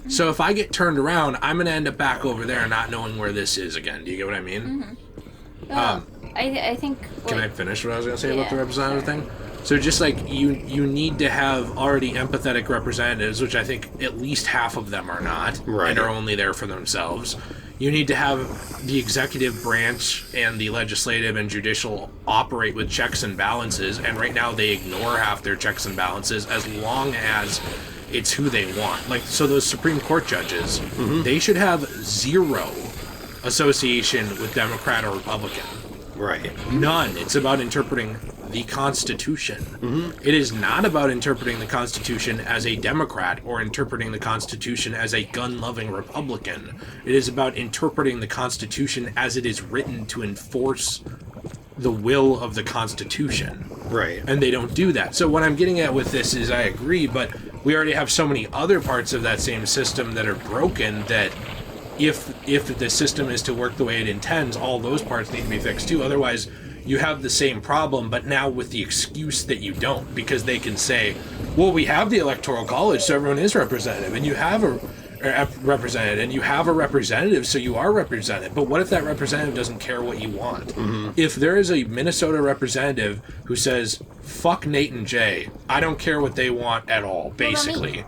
So if I get turned around, I'm going to end up back over there not knowing where this is again. Do you get what I mean? Mm-hmm. Well, I think... Can I finish what I was going to say about the representative thing? So just like you need to have already empathetic representatives, which I think at least half of them are not, and are only there for themselves. You need to have the executive branch and the legislative and judicial operate with checks and balances, and right now they ignore half their checks and balances as long as it's who they want. Like, so those Supreme Court judges, they should have zero association with Democrat or Republican. Right. None. It's about interpreting the Constitution. It is not about interpreting the Constitution as a Democrat or interpreting the Constitution as a gun-loving Republican. It is about interpreting the Constitution as it is written to enforce the will of the Constitution. Right. And they don't do that. So what I'm getting at with this is I agree, but we already have so many other parts of that same system that are broken that if the system is to work the way it intends, all those parts need to be fixed too. Otherwise, you have the same problem, but now with the excuse that you don't, because they can say, well, we have the Electoral College, so everyone is representative, and you have a represented, and you have a representative, so you are represented. But what if that representative doesn't care what you want? If there is a Minnesota representative who says, fuck Nate and Jay, I don't care what they want at all, basically.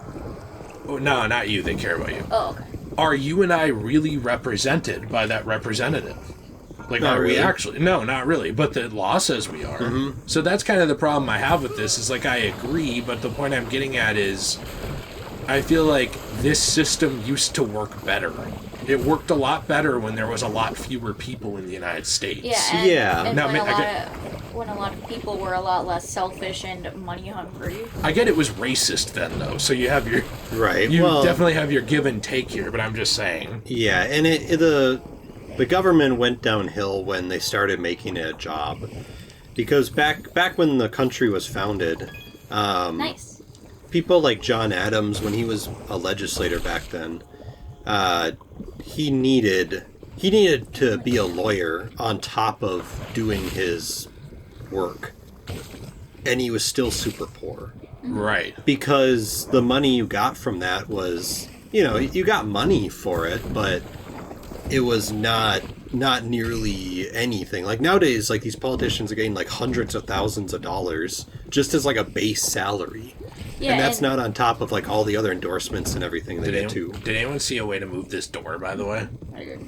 Oh, no, not you, they care about you. Oh, okay. Are you and I really represented by that representative? Like, not are really. we actually? No, not really. But the law says we are. So that's kind of the problem I have with this, is like, I agree, but the point I'm getting at is, I feel like this system used to work better. It worked a lot better when there was a lot fewer people in the United States. And Now, when a lot of people were a lot less selfish and money hungry. I get it was racist then, though, so you have your... Right. You well, definitely have your give and take here, but I'm just saying. Yeah, and the government went downhill when they started making it a job. Because back when the country was founded... Nice. People like John Adams, when he was a legislator back then, he needed to be a lawyer on top of doing his work. And he was still super poor. Right. Because the money you got from that was, you got money for it, but it was not nearly anything. Like nowadays, like these politicians are getting like hundreds of thousands of dollars just as like a base salary. Yeah, and that's not on top of like all the other endorsements and everything they get too. Did anyone see a way to move this door, by the way? I did.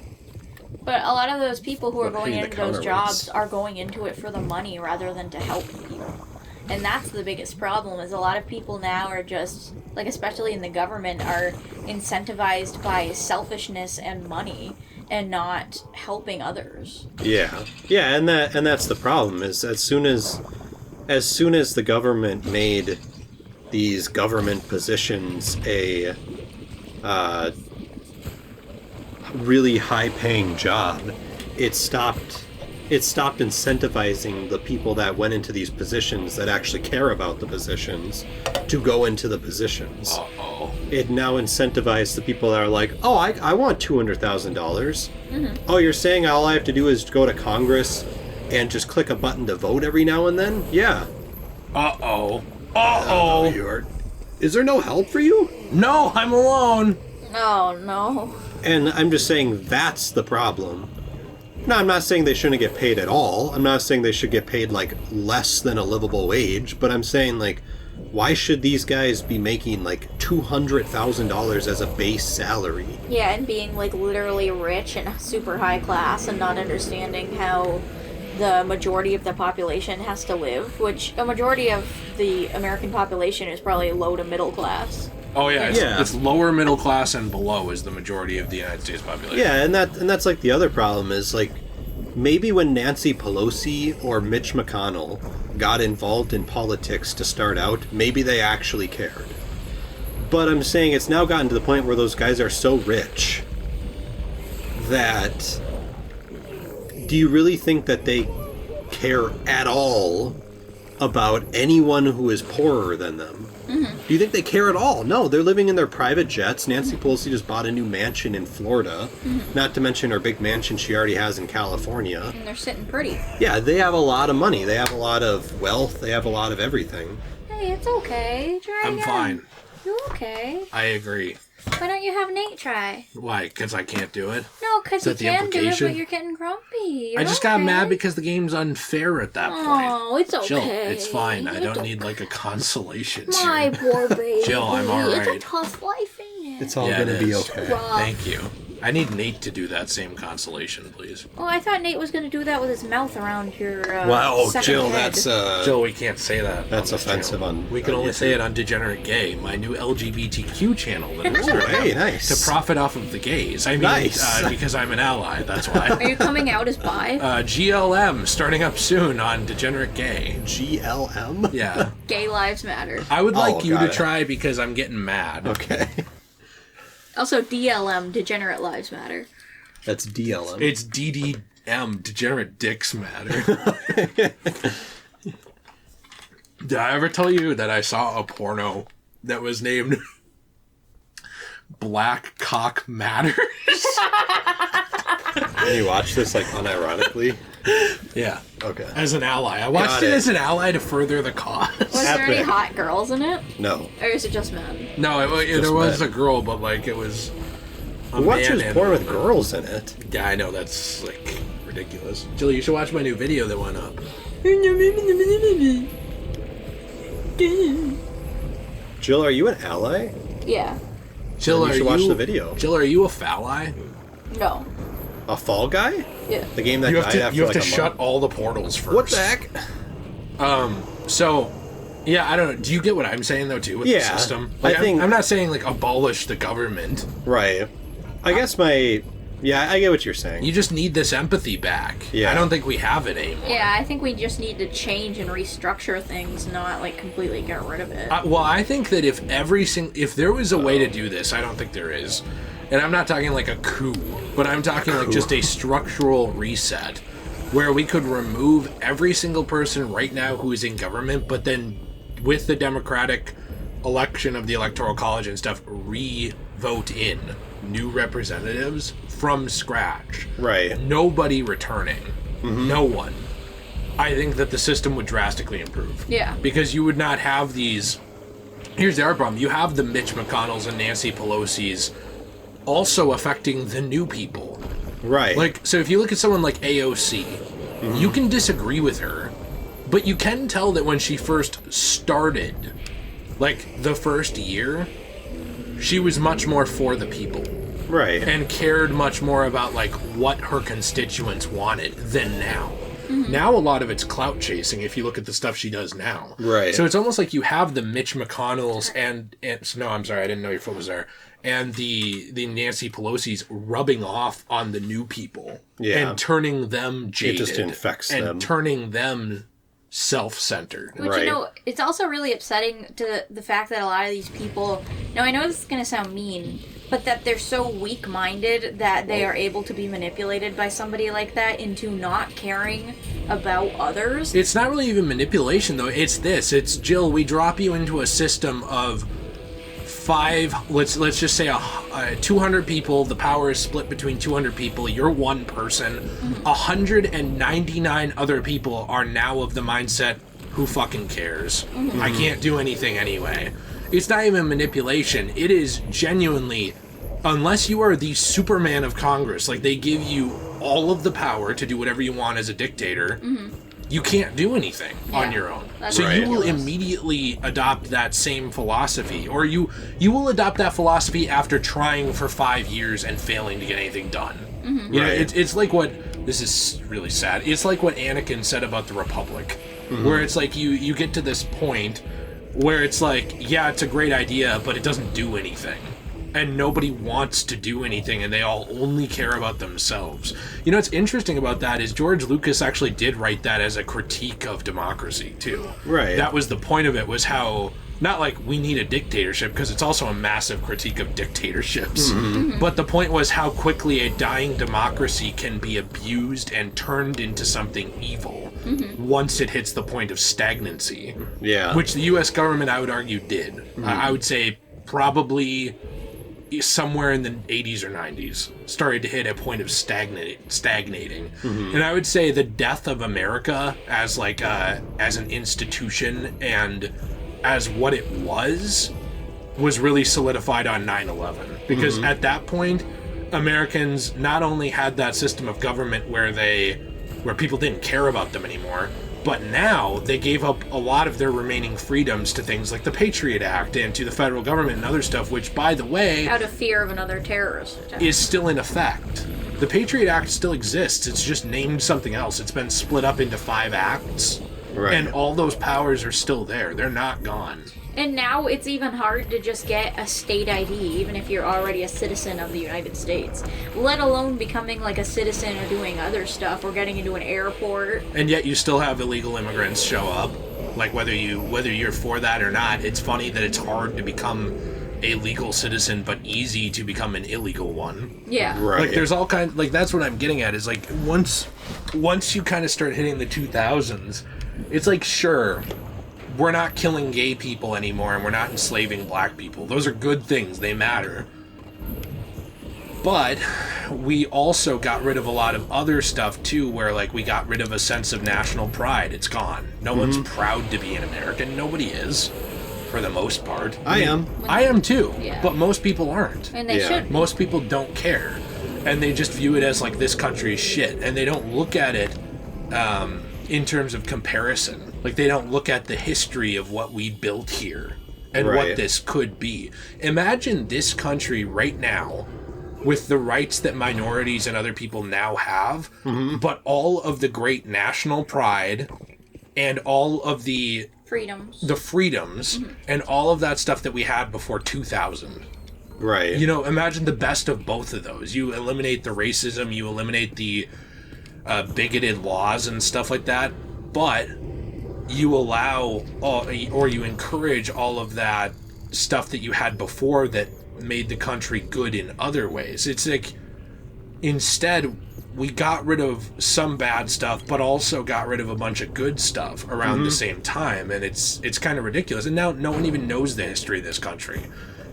But a lot of those people who are going into those jobs are going into it for the money rather than to help people. And that's the biggest problem, is a lot of people now are just, like especially in the government, are incentivized by selfishness and money and not helping others. Yeah. Yeah, and that's the problem, is as soon as the government made these government positions a really high-paying job, it stopped incentivizing the people that went into these positions that actually care about the positions to go into the positions. Uh-oh. It now incentivized the people that are like, oh, I want $200,000. Oh, you're saying all I have to do is go to Congress and just click a button to vote every now and then? Yeah. Uh-oh. Uh-oh. Is there no help for you? No, I'm alone. Oh, no. And I'm just saying that's the problem. No, I'm not saying they shouldn't get paid at all. I'm not saying they should get paid, like, less than a livable wage. But I'm saying, like, why should these guys be making, like, $200,000 as a base salary? Yeah, and being, like, literally rich and super high class and not understanding how the majority of the population has to live, which a majority of the American population is probably low to middle class. Oh yeah, it's lower middle class and below is the majority of the United States population. Yeah, and that's like the other problem is like maybe when Nancy Pelosi or Mitch McConnell got involved in politics to start out, maybe they actually cared. But I'm saying it's now gotten to the point where those guys are so rich that do you really think that they care at all about anyone who is poorer than them? Mm-hmm. Do you think they care at all? No, they're living in their private jets. Nancy Pelosi just bought a new mansion in Florida, not to mention her big mansion she already has in California. And they're sitting pretty. Yeah, they have a lot of money. They have a lot of wealth. They have a lot of everything. Hey, it's okay. I'm fine. You're okay. I agree. Why don't you have Nate try? Why? Because I can't do it? No, because you that the can do it, implication? but you're getting grumpy. I just got mad because the game's unfair at that point. Oh, it's okay. Jill, it's fine. I don't need like a consolation. My poor baby. Jill, I'm alright. It's a tough life, ain't it? It's all Yeah, gonna it be is. okay. Thank you. I need Nate to do that same consolation, please. Oh, I thought Nate was going to do that with his mouth around your Wow, second Jill, head. that's Jill, we can't say that. That's on this offensive channel. on- We can on only YouTube. say it on Degenerate Gay, my new LGBTQ channel that I'm starting Hey, up nice. to profit off of the gays. I mean, Nice. Because I'm an ally. That's why. Are you coming out as bi? GLM starting up soon on Degenerate Gay. GLM? Yeah, Gay lives matter. I would like you got to it. try because I'm getting mad. Okay. Also, DLM, Degenerate Lives Matter. That's DLM. It's DDM, Degenerate Dicks Matter. Did I ever tell you that I saw a porno that was named Black Cock Matters? Can you watch this, like, unironically? Yeah. Okay. As an ally. I watched Got it it. as an ally to further the cause. Was there any Epic. hot girls in it? No. Or is it just men? No, there Just was men. a girl, but like it was a Who watches man and porn a with woman. girls in it? Yeah, I know, that's like ridiculous. Jill, you should watch my new video that went up. Jill, are you an ally? Yeah. Jill, You should watch the video. Jill, are you a phalli? No. A Fall Guy? Yeah. The game that You have died to, after you have like to a shut month? all the portals first. What the heck? So, yeah, I don't know. Do you get what I'm saying though too with the Yeah, system? I Like, think- I'm not saying like abolish the government. Right. I guess Yeah, I get what you're saying. You just need this empathy back. Yeah. I don't think we have it anymore. Yeah, I think we just need to change and restructure things, not like completely get rid of it. Well, I think that if there was a way to do this, I don't think there is. And I'm not talking like a coup, but I'm talking like just a structural reset where we could remove every single person right now who is in government, but then with the democratic election of the Electoral College and stuff, re-vote in new representatives from scratch. Right. Nobody returning. No one. I think that the system would drastically improve. Yeah. Because you would not have these... Here's the other problem. You have the Mitch McConnells and Nancy Pelosi's also affecting the new people. Right. Like, so if you look at someone like AOC, you can disagree with her, but you can tell that when she first started, like the first year, she was much more for the people right. and cared much more about like what her constituents wanted than now. Now a lot of it's clout chasing if you look at the stuff she does now. Right. So it's almost like you have the Mitch McConnells and no, I'm sorry, I didn't know your foot was there. And the Nancy Pelosi's rubbing off on the new people. Yeah. And turning them jaded. just infects and them. turning them self-centered. Which, Right. you know, it's also really upsetting to the fact that a lot of these people... Now, I know this is going to sound mean, but that they're so weak-minded that they are able to be manipulated by somebody like that into not caring about others. It's not really even manipulation, though. It's this. It's, Jill, we drop you into a system of let's just say 200 people. The power is split between 200 people. You're one person. 199 other people are now of the mindset, who fucking cares? I can't do anything anyway. It's not even manipulation. It is genuinely, unless you are the Superman of Congress, like they give you all of the power to do whatever you want as a dictator, you can't do anything on your own. That's So you will ridiculous. immediately adopt that same philosophy, or you will adopt that philosophy after trying for 5 years and failing to get anything done. You know, Right. it's like what, this is really sad, it's like what Anakin said about the Republic, where it's like you get to this point where it's like, yeah, it's a great idea, but it doesn't do anything. And nobody wants to do anything, and they all only care about themselves. You know what's interesting about that is George Lucas actually did write that as a critique of democracy, too. Right. That was the point of it, was how, not like we need a dictatorship, because it's also a massive critique of dictatorships. But the point was how quickly a dying democracy can be abused and turned into something evil once it hits the point of stagnancy. Yeah. Which the U.S. government, I would argue, did. I would say probably somewhere in the 80s or 90s started to hit a point of stagnating. And I would say the death of America as like as an institution and as what it was was really solidified on 9/11, because at that point, Americans not only had that system of government where people didn't care about them anymore, but now they gave up a lot of their remaining freedoms to things like the Patriot Act and to the federal government and other stuff, which, by the way, out of fear of another terrorist attack, is still in effect. The Patriot Act still exists. It's just named something else. It's been split up into 5 acts. Right. And all those powers are still there. They're not gone. And now it's even hard to just get a state ID, even if you're already a citizen of the United States. Let alone becoming like a citizen or doing other stuff or getting into an airport. And yet you still have illegal immigrants show up. Like whether you're for that or not, it's funny that it's hard to become a legal citizen, but easy to become an illegal one. Yeah. Right. Like there's all kinds. Like that's what I'm getting at. Is like once you kind of start hitting the 2000s, it's like sure. We're not killing gay people anymore, and we're not enslaving black people. Those are good things. They matter. But we also got rid of a lot of other stuff, too, where, like, we got rid of a sense of national pride. It's gone. No one's proud to be an American. Nobody is, for the most part. I am. I am, too. Yeah. But most people aren't. And they should. Most people don't care. And they just view it as, like, this country is shit. And they don't look at it in terms of comparison. Like, they don't look at the history of what we built here and what this could be. Imagine this country right now with the rights that minorities and other people now have, but all of the great national pride and all of the freedoms and all of that stuff that we had before 2000. Right. You know, imagine the best of both of those. You eliminate the racism, you eliminate the bigoted laws and stuff like that, but you allow or you encourage all of that stuff that you had before that made the country good in other ways. It's like instead we got rid of some bad stuff but also got rid of a bunch of good stuff around the same time, and it's kind of ridiculous. And now no one even knows the history of this country.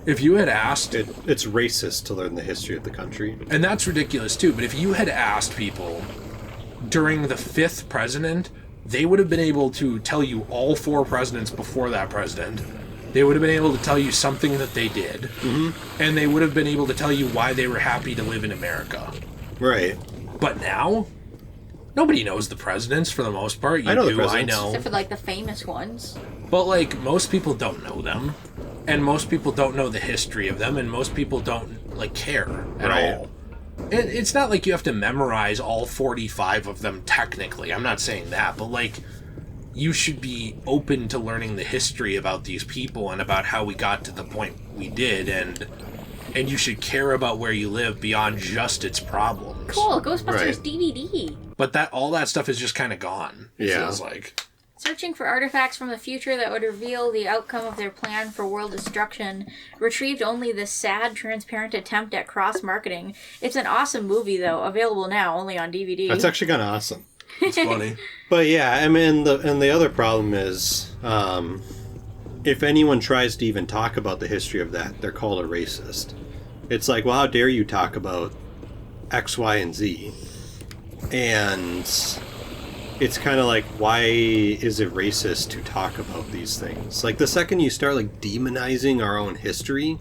If you had asked... It's racist to learn the history of the country. And that's ridiculous too, but if you had asked people during the 5th president, they would have been able to tell you all 4 presidents before that president. They would have been able to tell you something that they did. And they would have been able to tell you why they were happy to live in America. Right. But now, nobody knows the presidents for the most part. I know the I presidents. know. Except for, like, the famous ones. But, like, most people don't know them. And most people don't know the history of them. And most people don't, like, care at all. It's not like you have to memorize all 45 of them technically. I'm not saying that, but like you should be open to learning the history about these people and about how we got to the point we did, and you should care about where you live beyond just its problems. Cool, Ghostbusters DVD. But all that stuff is just kind of gone. It feels like. Searching for artifacts from the future that would reveal the outcome of their plan for world destruction retrieved only this sad, transparent attempt at cross-marketing. It's an awesome movie, though, available now only on DVD. That's actually kind of awesome. It's funny. But yeah, I mean, the other problem is, if anyone tries to even talk about the history of that, they're called a racist. It's like, well, how dare you talk about X, Y, and Z? And it's kind of like, why is it racist to talk about these things? Like, the second you start, like, demonizing our own history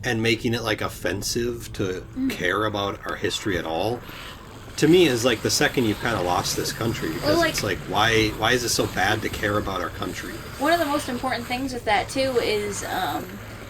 and making it, like, offensive to care about our history at all, to me is, like, the second you've kind of lost this country. Because it's like, why is it so bad to care about our country? One of the most important things with that, too, is...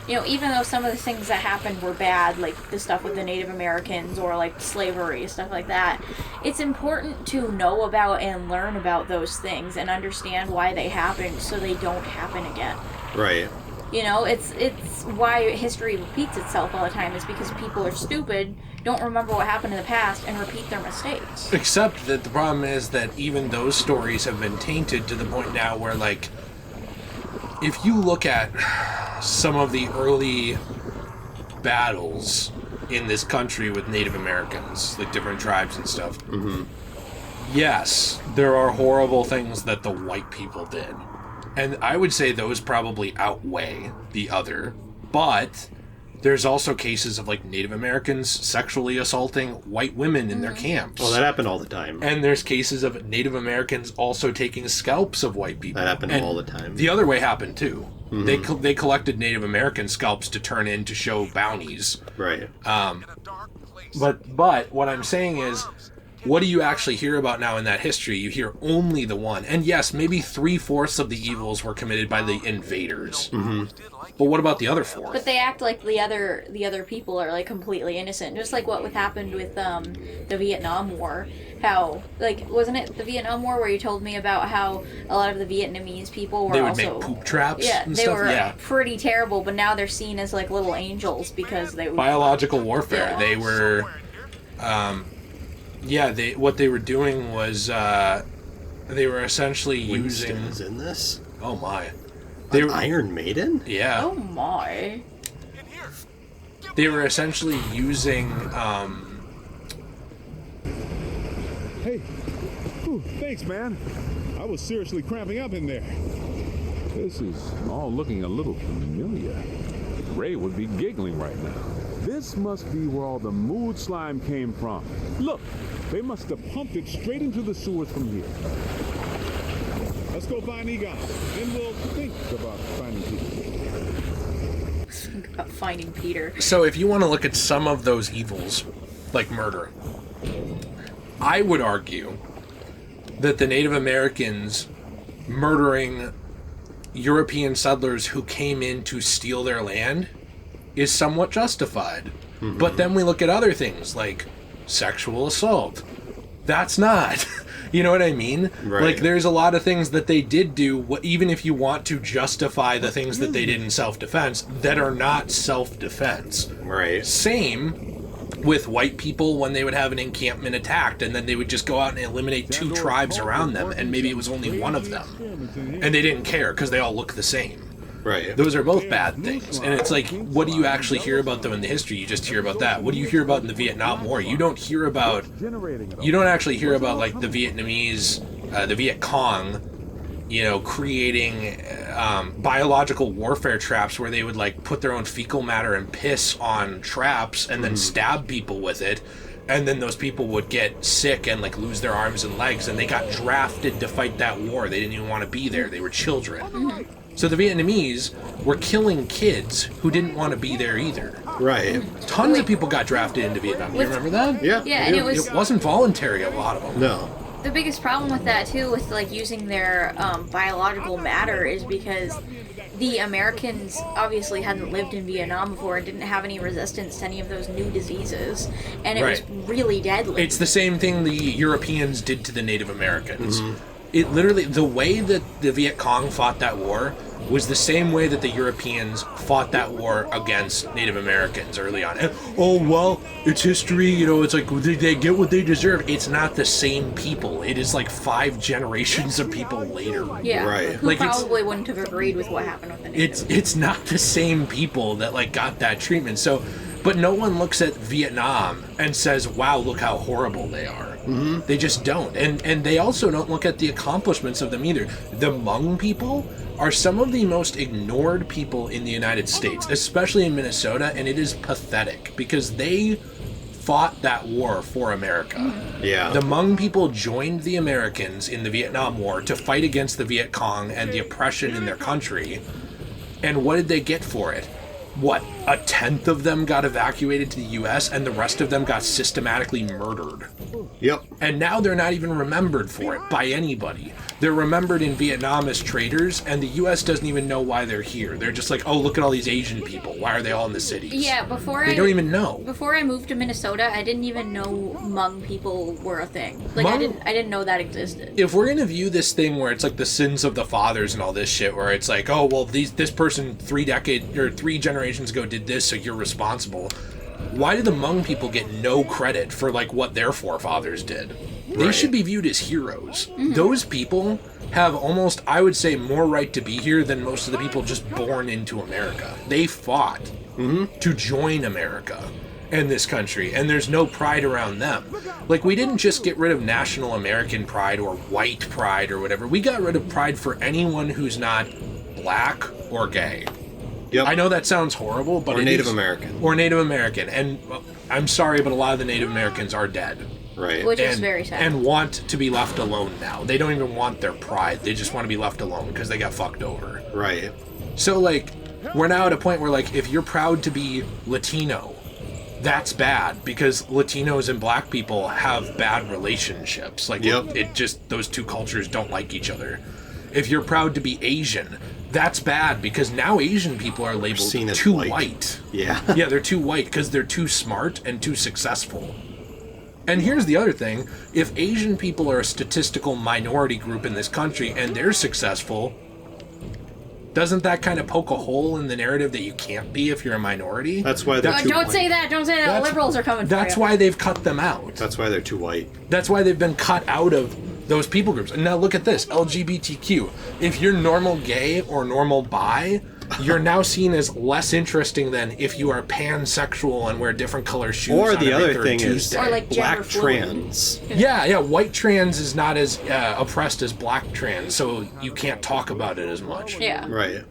you know, even though some of the things that happened were bad, like the stuff with the Native Americans or like slavery, stuff like that, it's important to know about and learn about those things and understand why they happened so they don't happen again. Right. You know, it's why history repeats itself all the time, is because people are stupid, don't remember what happened in the past, and repeat their mistakes. Except that the problem is that even those stories have been tainted to the point now where, like, if you look at some of the early battles in this country with Native Americans, like different tribes and stuff, yes, there are horrible things that the white people did. And I would say those probably outweigh the other. But there's also cases of, like, Native Americans sexually assaulting white women in their camps. Well, that happened all the time. And there's cases of Native Americans also taking scalps of white people. That happened all the time. The other way happened, too. They collected Native American scalps to turn in to show bounties. Right. But what I'm saying is, what do you actually hear about now in that history? You hear only the one. And yes, maybe 3/4 of the evils were committed by the invaders. Mm-hmm. But what about the other 4? But they act like the other people are like completely innocent, just like what happened with the Vietnam War. How, like, wasn't it the Vietnam War where you told me about how a lot of the Vietnamese people were they would also make poop traps? Yeah, and they stuff? were pretty terrible, but now they're seen as like little angels because they biological warfare. Yeah. They were, what they were doing was they were essentially Winston using. is in this. Oh my! An Iron Maiden? Yeah. Oh my! They were essentially using. Hey, ooh, thanks, man. I was seriously cramping up in there. This is all looking a little familiar. Ray would be giggling right now. This must be where all the mood slime came from. Look, they must have pumped it straight into the sewers from here. Let's go find Egon. Then we'll think about finding people. Think about finding Peter. So if you want to look at some of those evils, like murder, I would argue that the Native Americans murdering European settlers who came in to steal their land is somewhat justified. Mm-hmm. But then we look at other things like sexual assault. That's not. You know what I mean? Right. Like, there's a lot of things that they did do, even if you want to justify the things that they did in self-defense, that are not self-defense. Right. Same with white people when they would have an encampment attacked, and then they would just go out and eliminate 2 tribes around them, and maybe it was only one of them. And they didn't care because they all look the same. Right. Those are both bad things. And it's like, what do you actually hear about them in the history? You just hear about that. What do you hear about in the Vietnam War? You don't actually hear about, like, the Vietnamese, the Viet Cong, you know, creating biological warfare traps where they would, like, put their own fecal matter and piss on traps and then stab people with it. And then those people would get sick and, like, lose their arms and legs, and they got drafted to fight that war. They didn't even want to be there. They were children. So the Vietnamese were killing kids who didn't want to be there either. Right. Tons of people got drafted into Vietnam. You remember that? Yeah. Yeah, and It wasn't voluntary, a lot of them. No. The biggest problem with that too, with like using their biological matter, is because the Americans obviously hadn't lived in Vietnam before and didn't have any resistance to any of those new diseases, and it was really deadly. It's the same thing the Europeans did to the Native Americans. It literally, the way that the Viet Cong fought that war was the same way that the Europeans fought that war against Native Americans early on. And, oh, well, it's history, you know, it's like, they get what they deserve. It's not the same people. It is like 5 generations of people later. Yeah, Right. who Like, probably wouldn't have agreed with what happened with the Natives. It's not the same people that, like, got that treatment. So, but no one looks at Vietnam and says, wow, look how horrible they are. They just don't. And they also don't look at the accomplishments of them either. The Hmong people are some of the most ignored people in the United States, especially in Minnesota, and it is pathetic because they fought that war for America. Yeah. The Hmong people joined the Americans in the Vietnam War to fight against the Viet Cong and the oppression in their country. And what did they get for it? What, 1/10 of them got evacuated to the U.S. and the rest of them got systematically murdered. Yep. And now they're not even remembered for it by anybody. They're remembered in Vietnam as traitors, and the U.S. doesn't even know why they're here. They're just like, oh, look at all these Asian people. Why are they all in the cities? Yeah, They don't even know. Before I moved to Minnesota, I didn't even know Hmong people were a thing. Like, I didn't know that existed. If we're gonna view this thing where it's like the sins of the fathers and all this shit, where it's like, oh well, this person 3 generations ago did this, so you're responsible. Why did the Hmong people get no credit for like what their forefathers did? They Right. should be viewed as heroes. Those people have almost, I would say, more right to be here than most of the people just born into America. They fought to join America and this country, and there's no pride around them. Like, we didn't just get rid of national American pride or white pride or whatever. We got rid of pride for anyone who's not black or gay. Yep. I know that sounds horrible, but Or it Native is- American. Or Native American. And well, I'm sorry, but a lot of the Native Americans are dead. Right. Which is very sad. And want to be left alone now. They don't even want their pride. They just want to be left alone because they got fucked over. Right. So, like, we're now at a point where, like, if you're proud to be Latino, that's bad because Latinos and black people have bad relationships. Like, it just, those two cultures don't like each other. If you're proud to be Asian, that's bad because now Asian people are labeled Seen as too white. white. Yeah. Yeah, they're too white because they're too smart and too successful. And here's the other thing. If Asian people are a statistical minority group in this country and they're successful, doesn't that kind of poke a hole in the narrative that you can't be if you're a minority? That's why they're too Don't white. say that. Don't say that. Liberals are coming for you. That's why they've cut them out. That's why they're too white. That's why they've been cut out of those people groups. And now look at this, LGBTQ. If you're normal gay or normal bi, you're now seen as less interesting than if you are pansexual and wear different color shoes. Or on the every other third thing Tuesday. is Or like black gender fluid. trans. Yeah, white trans is not as oppressed as black trans, so you can't talk about it as much. Yeah. Right.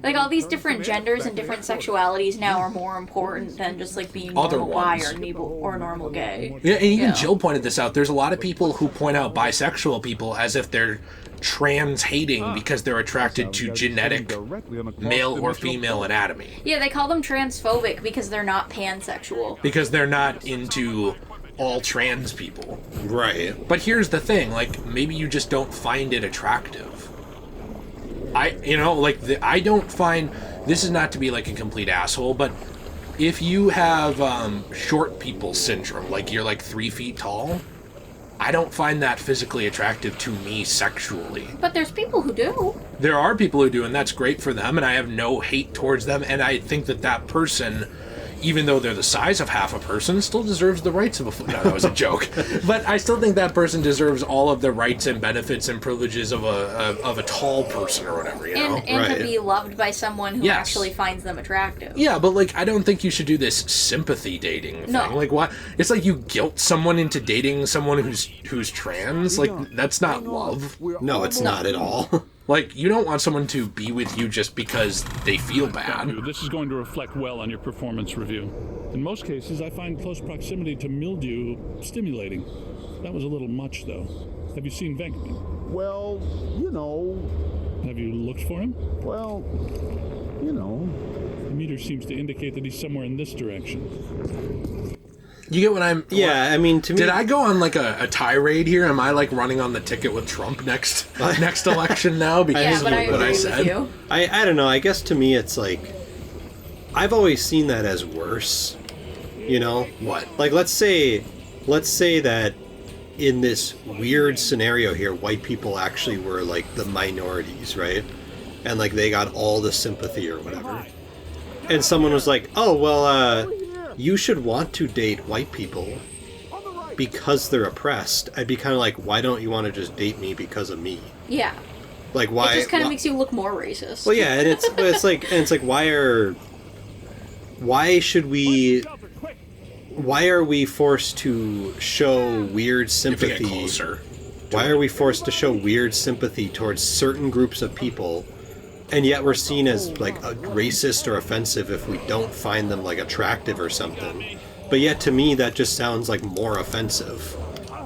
Like all these different genders and different sexualities now are more important than just like being Other normal bi ones. or normal gay. Yeah, and even Yeah. Jill pointed this out. There's a lot of people who point out bisexual people as if they're trans hating because they're attracted to genetic male or female anatomy. Yeah, they call them transphobic because they're not pansexual. Because they're not into all trans people. Right. But here's the thing, like, maybe you just don't find it attractive. I don't find, this is not to be like a complete asshole, but if you have short people syndrome, like you're like 3 feet tall, I don't find that physically attractive to me sexually. But there's people who do. There are people who do, and that's great for them, and I have no hate towards them, and I think that that person, even though they're the size of half a person, still deserves the rights of a... No, that was a joke. But I still think that person deserves all of the rights and benefits and privileges of a tall person or whatever, you know? And Right. to be loved by someone who Yes. actually finds them attractive. Yeah, but, like, I don't think you should do this sympathy dating thing. No. Like, why? It's like you guilt someone into dating someone who's trans. Like, that's not love. No, it's not at all. Like, you don't want someone to be with you just because they feel bad. This is going to reflect well on your performance review. In most cases, I find close proximity to mildew stimulating. That was a little much, though. Have you seen Venkman? Well, you know. Have you looked for him? Well, you know. The meter seems to indicate that he's somewhere in this direction. You get what I'm... Yeah, I mean, to me... Did I go on like a tirade here? Am I like running on the ticket with Trump next election now because Yeah, but I of what agree I with said? you. I don't know. I guess to me it's like... I've always seen that as worse. You know? What? Like, let's say that in this weird scenario here, white people actually were like the minorities, right? And like they got all the sympathy or whatever. And someone was like, oh, well, you should want to date white people because they're oppressed. I'd be kind of like, why don't you want to just date me because of me? Yeah. Like, why? It just kind of why- makes you look more racist. Well, yeah, and it's like why are we forced to show weird If we get sympathy? closer. Why are we forced to show weird sympathy towards certain groups of people, and yet we're seen as like a racist or offensive if we don't find them like attractive or something? But yet to me that just sounds like more offensive.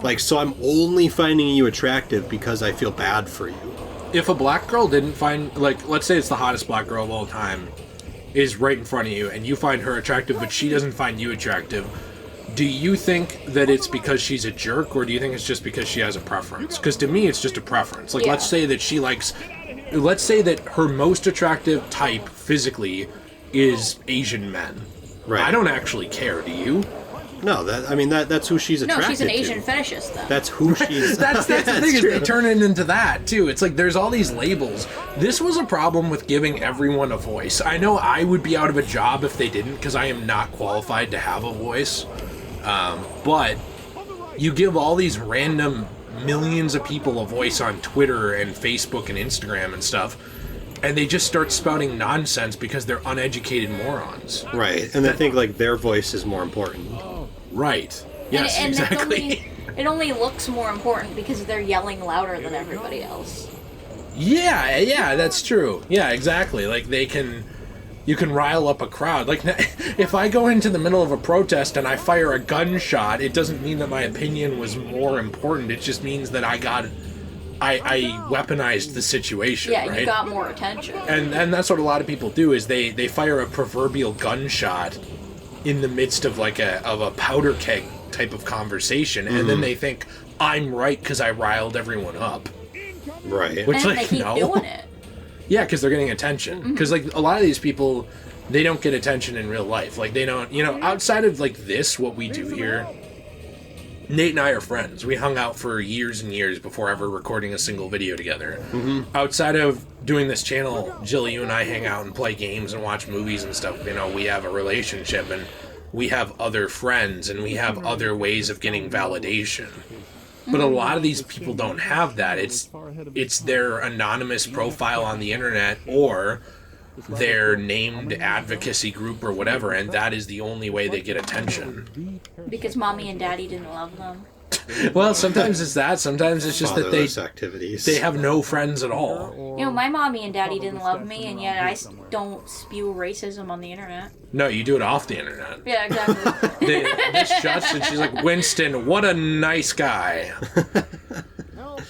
Like, so I'm only finding you attractive because I feel bad for you. If a black girl didn't find, like, let's say it's the hottest black girl of all time, is right in front of you, and you find her attractive, but she doesn't find you attractive, do you think that it's because she's a jerk, or do you think it's just because she has a preference? Because to me, it's just a preference. Like, Yeah. let's say that her most attractive type physically is Asian men. Right. I don't actually care, do you? No, that's who she's no, attracted she's an to. Asian fetishist then. That's who she's. That's the That's thing, is true. they turn it into that too. It's like there's all these labels. This was a problem with giving everyone a voice. I know I would be out of a job if they didn't, because I am not qualified to have a voice. But you give all these random millions of people a voice on Twitter and Facebook and Instagram and stuff, and they just start spouting nonsense because they're uneducated morons. Right, and they think like their voice is more important. Right. Yes, and exactly. It only looks more important because they're yelling louder than everybody else. Yeah, that's true. Yeah, exactly. Like you can rile up a crowd. Like, if I go into the middle of a protest and I fire a gunshot, it doesn't mean that my opinion was more important. It just means that I got I weaponized the situation, Yeah, right? you got more attention. And that's what a lot of people do is they fire a proverbial gunshot in the midst of like a powder keg type of conversation, and then they think I'm right because I riled everyone up. Right. Which, And like, they keep no. doing it. Yeah, because they're getting attention. Because like a lot of these people, they don't get attention in real life. Like they don't, outside of like this, what we do here. Nate and I are friends. We hung out for years and years before ever recording a single video together. Outside of doing this channel, Jill, you and I hang out and play games and watch movies and stuff. We have a relationship and we have other friends and we have other ways of getting validation. But a lot of these people don't have that. It's their anonymous profile on the internet or their named advocacy group or whatever, and that is the only way they get attention. Because mommy and daddy didn't love them. Well, sometimes it's that. Sometimes it's just that Fatherless activities. they have no friends at all. My mommy and daddy didn't love me, and yet I don't spew racism on the internet. No, you do it off the internet. Yeah, exactly. This shuts, and she's like, Winston, what a nice guy.